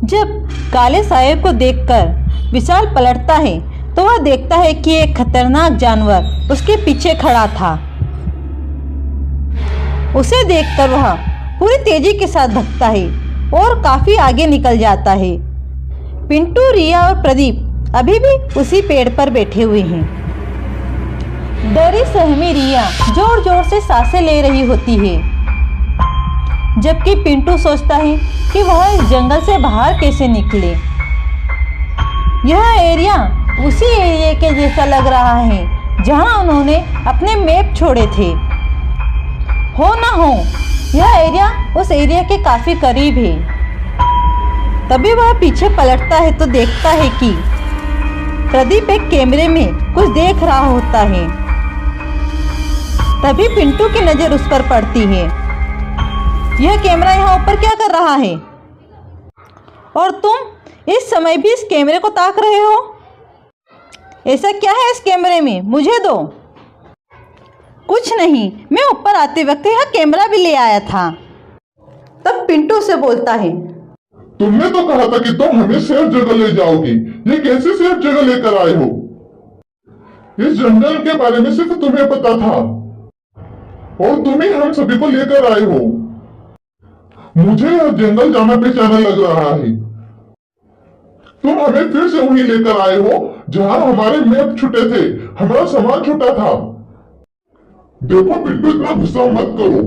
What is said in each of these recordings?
जब काले साये को देखकर विशाल पलटता है तो वह देखता है कि एक खतरनाक जानवर उसके पीछे खड़ा था। उसे देखकर वह पूरी तेजी के साथ भगता है और काफी आगे निकल जाता है। पिंटू, रिया और प्रदीप अभी भी उसी पेड़ पर बैठे हुए हैं। डरी सहमी रिया जोर जोर से सांसें ले रही होती है, जबकि पिंटू सोचता है कि वह इस जंगल से बाहर कैसे निकले। यह एरिया उसी एरिया के जैसा लग रहा है जहां उन्होंने अपने मैप छोड़े थे। हो ना हो यह एरिया उस एरिया के काफी करीब है। तभी वह पीछे पलटता है तो देखता है कि प्रदीप एक कैमरे में कुछ देख रहा होता है। तभी पिंटू की नजर उस पर पड़ती है। यह कैमरा यहाँ ऊपर क्या कर रहा है? और तुम इस समय भी इस कैमरे को ताक रहे हो? ऐसा क्या है इस कैमरे में? मुझे दो। कुछ नहीं, मैं ऊपर आते वक्त यह कैमरा भी ले आया था। तब पिंटू से बोलता है, तुमने तो कहा था कि तुम हमें सेफ जगह ले जाओगी। ये कैसे सेफ जगह लेकर आए हो? इस जंगल के बारे में सिर्फ तुम्हें पता था और तुम ही हम सभी को लेकर आए हो। मुझे यह जंगल जाना पहचाना लग रहा है। तुम हमें फिर से वहीं लेकर आए हो जहां हमारे मैप छूटे थे, हमारा सामान छूटा था। देखो पिंटू, इतना गुस्सा मत करो।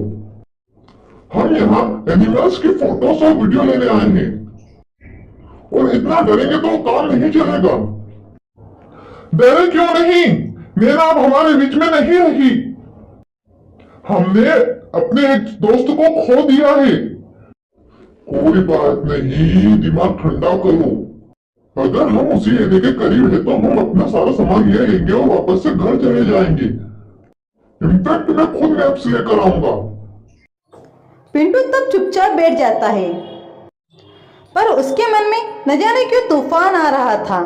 हम यहाँ एनिमल्स की फोटोज और वीडियो लेने आए हैं और इतना डरेंगे तो काम नहीं चलेगा। डरे क्यों नहीं? मेरा अब हमारे बीच में नहीं रही। हमने अपने एक दोस्त को खो दिया है। कोई बात नहीं, दिमाग ठंडा करो। अगर हम उसी एरिया के करीब है तो हम अपना सारा सामान ले लेंगे और वापस से घर चले जाएंगे। इनफैक्ट मैं खुद मैप्स लेकर आऊंगा। पिंटू तब चुपचाप बैठ जाता है, पर उसके मन में न जाने क्यों तूफान आ रहा था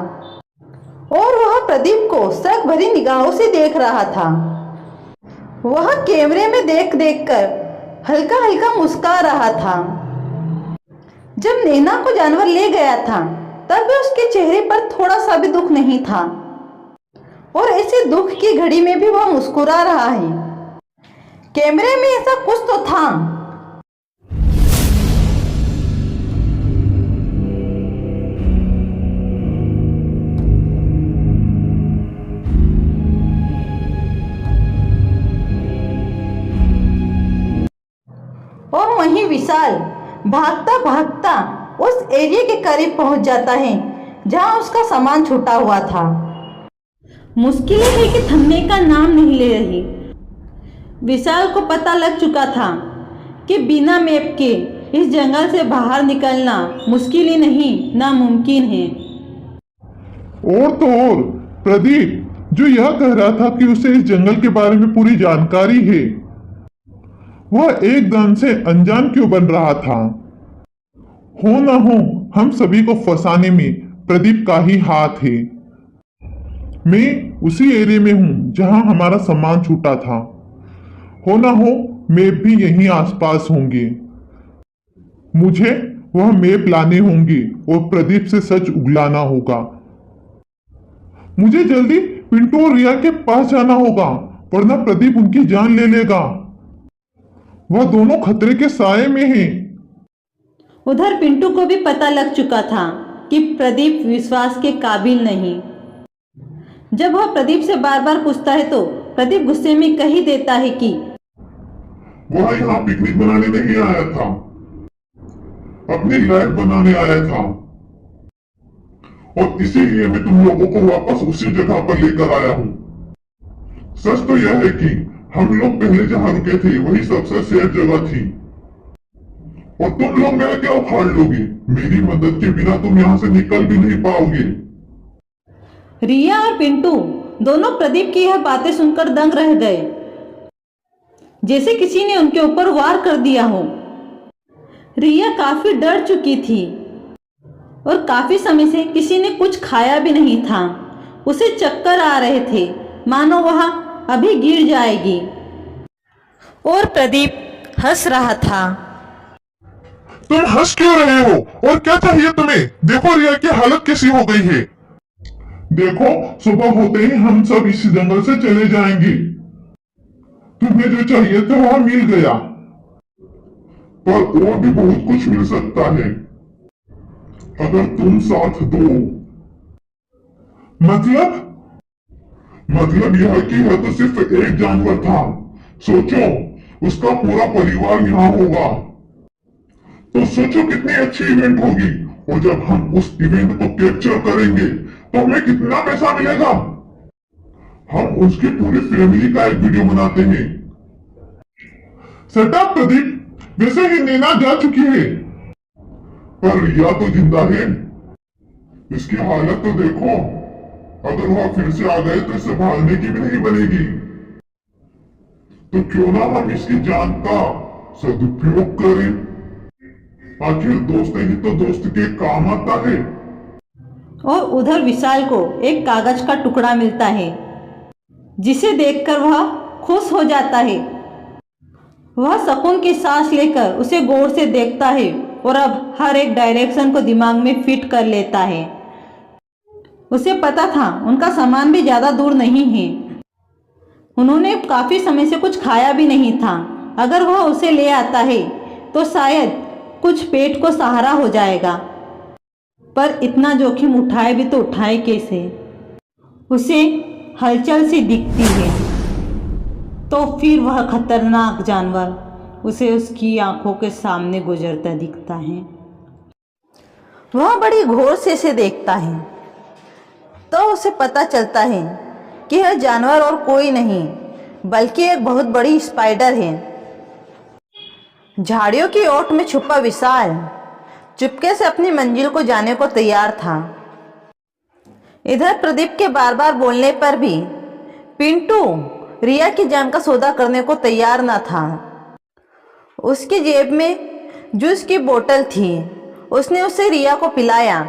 और वह प्रदीप को शक भरी निगाहों से देख रहा था। वह कैमरे में देख देख कर हल्का हल्का मुस्कुरा रहा था। जब नैना को जानवर ले गया था तब भी उसके चेहरे पर थोड़ा सा भी दुख नहीं था और ऐसे दुख की घड़ी में भी वह मुस्कुरा रहा है। कैमरे में ऐसा कुछ तो था। और वहीं विशाल भागता भागता उस एरिया के करीब पहुंच जाता है जहां उसका सामान छूटा हुआ था। मुश्किलें है कि थमने का नाम नहीं ले रही। विशाल को पता लग चुका था कि बिना मैप के इस जंगल से बाहर निकलना मुश्किल ही नहीं, नामुमकिन है। और तो और प्रदीप जो यह कह रहा था कि उसे इस जंगल के बारे में पूरी जानकारी है, वह एकदम से अनजान क्यों बन रहा था? हो ना हो हम सभी को फंसाने में प्रदीप का ही हाथ है। मैं उसी एरिया में हूं जहां हमारा सामान छूटा था। हो ना हो मैप भी यहीं आसपास होंगे। मुझे वह मैप लाने होंगे और प्रदीप से सच उगलाना होगा। मुझे जल्दी पिंटू और रिया के पास जाना होगा, वरना प्रदीप उनकी जान ले लेगा। वह दोनों खतरे के साए में हैं। उधर पिंटू को भी पता लग चुका था कि प्रदीप विश्वास के काबिल नहीं। जब वह प्रदीप से बार बार पूछता है तो प्रदीप गुस्से में कह ही देता है कि वह यहाँ पिकनिक बनाने नहीं आया था, अपनी लाइफ बनाने आया था और इसीलिए मैं तुम लोगों को वापस उसी जगह पर लेकर आया हूँ। सच तो यह है कि हम लोग पहले जहाँ रुके थे वही सबसे सेफ जगह थी और तुम लोग मेरा क्या उखाड़ लोगे? मेरी मदद के बिना तुम यहाँ से निकल भी नहीं पाओगे। रिया और पिंटू दोनों प्रदीप की यह बातें सुनकर दंग रह गए, जैसे किसी ने उनके ऊपर वार कर दिया हो। रिया काफी डर चुकी थी और काफी समय से किसी ने कुछ खाया भी नहीं था। उसे चक्कर आ रहे थे, मानो वह अभी गिर जाएगी। और प्रदीप हंस रहा था। तुम हंस क्यों रहे हो? और क्या चाहिए तुम्हें? देखो रिया की हालत कैसी हो गई है। देखो, सुबह होते ही हम सब इसी जंगल से चले जाएंगे। तुम्हें जो चाहिए था वह मिल गया, पर और भी बहुत कुछ मिल सकता है अगर तुम साथ दो। मतलब यह कि यह तो सिर्फ एक जानवर था। सोचो, उसका पूरा परिवार यहाँ होगा, तो सोचो कितनी अच्छी इवेंट होगी। और जब हम उस इवेंट को कैप्चर करेंगे तो हमें कितना पैसा मिलेगा। हम उसकी पूरी फैमिली का एक वीडियो बनाते हैं। सेटअप प्रदीप। वैसे ही नैना जा चुकी है, पर रिया तो जिंदा है। इसकी हालत तो देखो, अगर वह फिर से आ गए तो इसे भागने की भी नहीं बनेगी। तो क्यों ना हम इसकी जान का सदुपयोग करें। आखिर दोस्त ही तो दोस्त के काम आता है। और उधर विशाल को एक कागज का टुकड़ा मिलता है, जिसे देखकर वह खुश हो जाता है। वह सुकून की सांस लेकर उसे गौर से देखता है और अब हर एक डायरेक्शन को दिमाग में फिट कर लेता है। उसे पता था उनका सामान भी ज्यादा दूर नहीं है। उन्होंने काफी समय से कुछ खाया भी नहीं था। अगर वह उसे ले आता है तो शायद कुछ पेट को सहारा हो जाएगा, पर इतना जोखिम उठाए भी तो उठाए कैसे। उसे हलचल सी दिखती है, तो फिर वह खतरनाक जानवर उसे उसकी आंखों के सामने गुजरता दिखता है। वह बड़ी गौर से इसे देखता है, तो उसे पता चलता है कि यह जानवर और कोई नहीं बल्कि एक बहुत बड़ी स्पाइडर है। झाड़ियों की ओट में छुपा विशाल चुपके से अपनी मंजिल को जाने को तैयार था। इधर प्रदीप के बार बार बोलने पर भी पिंटू रिया की जान का सौदा करने को तैयार न था। उसकी जेब में जूस की बोतल थी। उसने उसे रिया को पिलाया।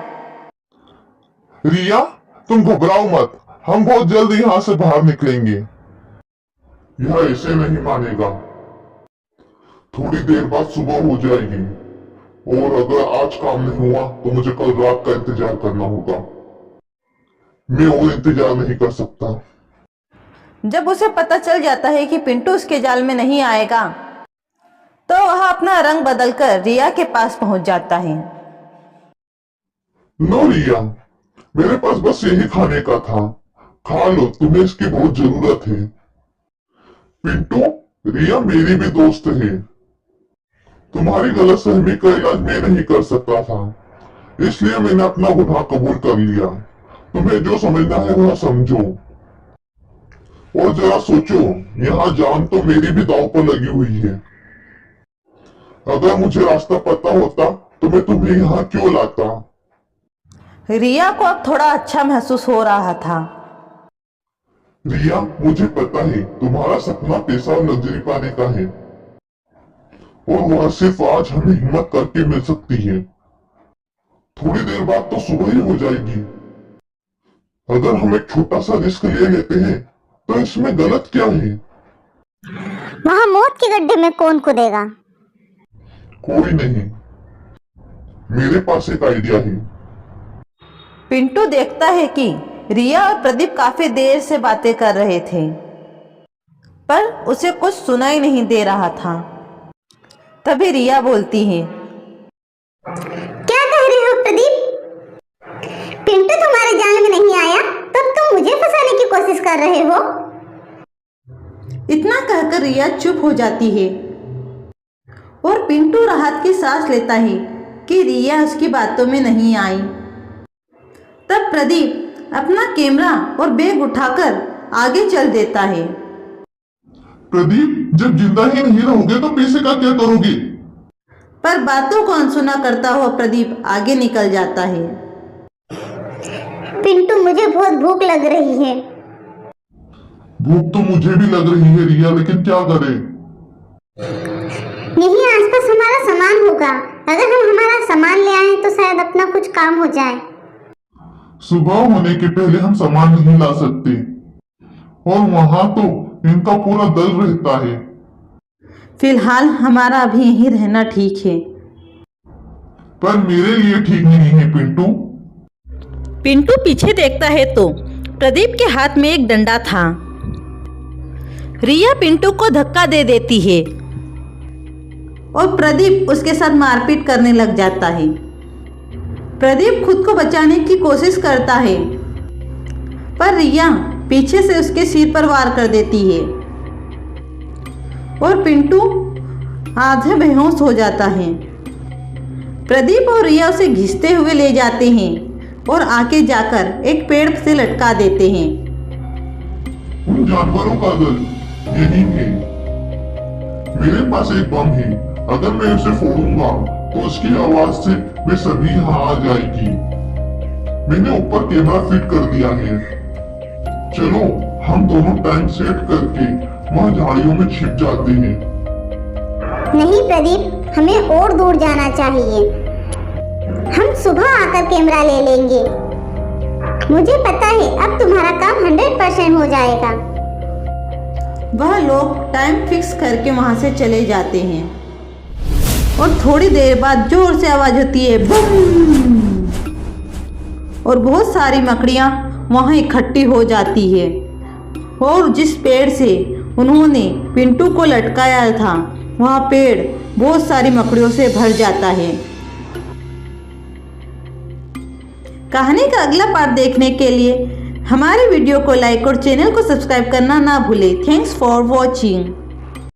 रिया, तुम घबराओ मत, हम बहुत जल्द यहाँ से बाहर निकलेंगे। यह ऐसे नहीं मानेगा। थोड़ी देर बाद सुबह हो जाएगी, और अगर आज काम नहीं हुआ तो मुझे कल रात का इंतजार करना होगा। मैं और इंतजार नहीं कर सकता। जब उसे पता चल जाता है कि पिंटू उसके जाल में नहीं आएगा, तो वह अपना रंग बदलकर रिया के पास पहुंच जाता है। नो रिया, मेरे पास बस यही खाने का था, खा लो, तुम्हें इसकी बहुत जरूरत है। पिंटू, रिया मेरी भी दोस्त है। तुम्हारी गलतफहमी का इलाज मैं नहीं कर सकता था, इसलिए मैंने अपना गुनाह कबूल कर लिया। तुम्हें जो समझना है वह समझो, और जरा सोचो, यहाँ जान तो मेरी भी दांव पर लगी हुई है। अगर मुझे रास्ता पता होता तो मैं तुम्हें यहाँ क्यों लाता। रिया को अब थोड़ा अच्छा महसूस हो रहा था। रिया, मुझे पता है तुम्हारा सपना पैसा और लग्जरी पाने का है, और वह सिर्फ आज हमें हिम्मत करके मिल सकती है। थोड़ी देर बाद तो सुबह ही हो जाएगी। अगर हम एक छोटा सा रिस्क ले लेते हैं तो इसमें गलत क्या है? वहां मौत के गड्ढे में कौन कूदेगा? कोई नहीं, मेरे पास एक आइडिया है। पिंटू देखता है कि रिया और प्रदीप काफी देर से बातें कर रहे थे, पर उसे कुछ सुनाई नहीं दे रहा था। तभी रिया बोलती है, क्या कह रहे हो प्रदीप? पिंटू तुम्हारे जाल में नहीं आया, तब तुम मुझे फंसाने की कोशिश कर रहे हो। इतना कहकर रिया चुप हो जाती है, और पिंटू राहत की सांस लेता है कि रिया उसकी बातों में नहीं आई। तब प्रदीप अपना कैमरा और बैग उठाकर आगे चल देता है। प्रदीप, जब जिंदा ही नहीं रहोगे तो पैसे का क्या करोगे? पर बातों को अनसुना करता हुआ प्रदीप आगे निकल जाता है। पिंटू, मुझे बहुत भूख लग रही है। भूख तो मुझे भी लग रही है रिया, लेकिन क्या करें? यहीं आसपास हमारा सामान होगा। अगर हम हमारा सामान ले आए तो शायद अपना कुछ काम हो जाए। सुबह होने के पहले हम सामान नहीं ला सकते, और वहां तो इनका पूरा दल रहता है। फिलहाल हमारा अभी यहीं रहना ठीक है। पर मेरे लिए ठीक नहीं है पिंटू। पिंटू पीछे देखता है तो प्रदीप के हाथ में एक डंडा था। रिया पिंटू को धक्का दे देती है और प्रदीप उसके साथ मारपीट करने लग जाता है। प्रदीप खुद को बचाने की कोशिश करता है पर रिया पीछे से उसके सिर पर वार कर देती है और पिंटू आधे बेहोश हो जाता है। प्रदीप और रिया उसे घिसते हुए ले जाते हैं और आगे जाकर एक पेड़ से लटका देते हैं। उन जानवरों का दल यही है। मेरे पास एक बम है, अगर मैं उसे फोड़ूंगा तो उसकी आवाज से वे सभी यहाँ आ जाएगी। मैंने ऊपर कैमरा फिट कर दिया है। चलो हम दोनों टाइम सेट करके वहाँ झाड़ियों में छिप जाते हैं। नहीं प्रदीप, हमें और दूर जाना चाहिए। हम सुबह आकर कैमरा ले लेंगे। मुझे पता है अब तुम्हारा काम 100% हो जाएगा। वह लोग टाइम फिक्स करके वहां से चले जाते हैं और थोड़ी देर बाद जोर से आवाज होती है बम, और बहुत सारी मकड़ियां वहां इकट्ठी हो जाती है और जिस पेड़ से उन्होंने पिंटू को लटकाया था वह पेड़ बहुत सारी मकड़ियों से भर जाता है। कहानी का अगला पार्ट देखने के लिए हमारे वीडियो को लाइक और चैनल को सब्सक्राइब करना ना भूलें। Thanks for watching.